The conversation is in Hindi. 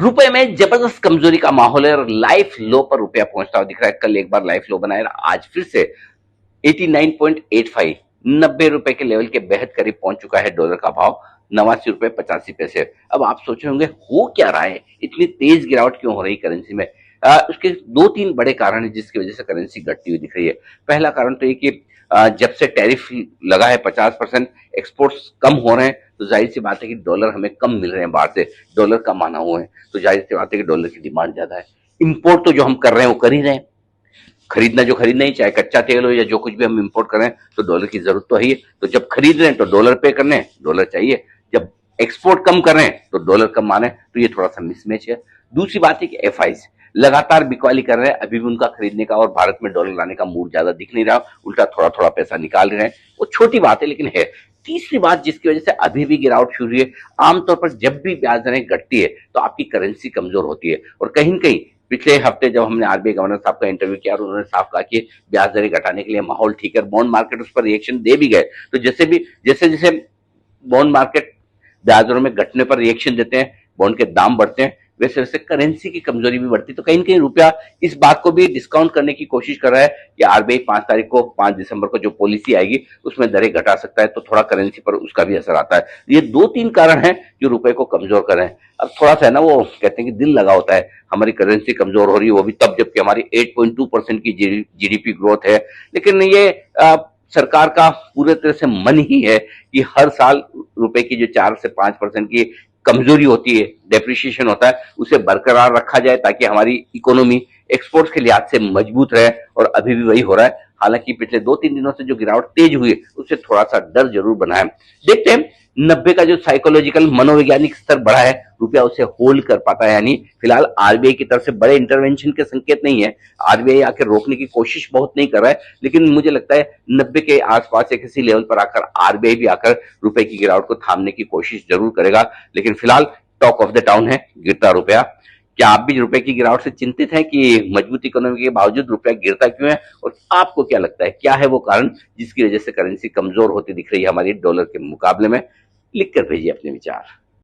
रुपए में जबरदस्त कमजोरी का माहौल है और लाइफ लो पर रुपया पहुंचता हुआ दिख रहा है। कल एक बार लाइफ लो बनाया, आज फिर से 89.85 90 रुपए के लेवल के बेहद करीब पहुंच चुका है डॉलर का भाव, 89 रुपए 85 पैसे। अब आप सोचे होंगे हो क्या रहा है, इतनी तेज गिरावट क्यों हो रही करेंसी में। उसके दो तीन बड़े कारण है जिसकी वजह से करेंसी घटती हुई दिख रही है। पहला कारण तो ये कि जब से टैरिफ लगा है 50%, एक्सपोर्ट्स कम हो रहे हैं, तो जाहिर सी बात है कि डॉलर हमें कम मिल रहे हैं बाहर से, डॉलर कम आना हुआ है, तो जाहिर सी बात है कि डॉलर की डिमांड ज्यादा है। इंपोर्ट तो जो हम कर रहे हैं वो कर ही रहे हैं, खरीदना जो खरीदना ही, चाहे कच्चा तेल हो या जो कुछ भी हम इंपोर्ट करें, तो डॉलर की जरूरत तो है ही। तो जब खरीद रहे हैं तो डॉलर पे करने, डॉलर चाहिए। जब एक्सपोर्ट कम कर रहे हैं तो डॉलर कम माने, तो ये थोड़ा सा मिसमैच है। दूसरी बात है कि एफआईज लगातार बिकवाली कर रहे हैं, अभी भी उनका खरीदने का और भारत में डॉलर लाने का मूड ज्यादा दिख नहीं रहा, उल्टा थोड़ा थोड़ा पैसा निकाल रहे हैं। वो छोटी बात है लेकिन है। तीसरी बात जिसकी वजह से अभी भी गिरावट शुरू हुई है, आमतौर पर जब भी ब्याज दरें घटती है तो आपकी करेंसी कमजोर होती है। और कहीं न कहीं पिछले हफ्ते जब हमने आरबीआई गवर्नर साहब का इंटरव्यू किया और उन्होंने साफ कहा कि ब्याज दरें घटाने के लिए माहौल ठीक है, बॉन्ड मार्केट उस पर रिएक्शन दे भी गए। तो जैसे जैसे बॉन्ड मार्केट ब्याज दरों में घटने पर रिएक्शन देते हैं, बॉन्ड के दाम बढ़ते हैं, वैसे वैसे करेंसी की कमजोरी भी बढ़ती है। तो कहीं ना कहीं रुपया इस बात को भी डिस्काउंट करने की कोशिश कर रहा है कि आरबीआई 5 तारीख को 5 दिसंबर को जो पॉलिसी आएगी उसमें दरें घटा सकता है, तो थोड़ा करेंसी पर उसका भी असर आता है। ये दो तीन कारण हैं जो रुपए को कमजोर कर रहे हैं। अब थोड़ा सा है ना, वो कहते हैं कि दिल लगा होता है, हमारी करेंसी कमजोर हो रही है, वो भी तब जबकि हमारी 8.2% की जीडीपी ग्रोथ है। लेकिन ये सरकार का पूरे तरह से मन ही है कि हर साल रुपए की जो 4 से 5% की कमजोरी होती है, डेप्रिसिएशन होता है, उसे बरकरार रखा जाए ताकि हमारी इकोनॉमी एक्सपोर्ट्स के लिहाज से मजबूत रहे। और अभी भी वही हो रहा है। हालांकि पिछले 2-3 दिनों से जो गिरावट तेज हुई है उससे थोड़ा सा डर जरूर बना है। देखते हैं 90 का जो साइकोलॉजिकल मनोवैज्ञानिक स्तर बढ़ा है, रुपया उसे होल्ड कर पाता है। यानी फिलहाल आरबीआई की तरफ से बड़े इंटरवेंशन के संकेत नहीं है, आरबीआई आकर रोकने की कोशिश बहुत नहीं कर रहा है, लेकिन मुझे लगता है 90 के आसपास या किसी लेवल पर आकर आरबीआई भी आकर रुपए की गिरावट को थामने की कोशिश जरूर करेगा। लेकिन फिलहाल टॉक ऑफ द टाउन है गिरता रुपया। क्या आप भी रुपए की गिरावट से चिंतित हैं कि मजबूत इकोनॉमी के बावजूद रुपया गिरता क्यों है, और आपको क्या लगता है क्या है वो कारण जिसकी वजह से करेंसी कमजोर होती दिख रही है हमारी डॉलर के मुकाबले में? लिखकर भेजिए अपने विचार।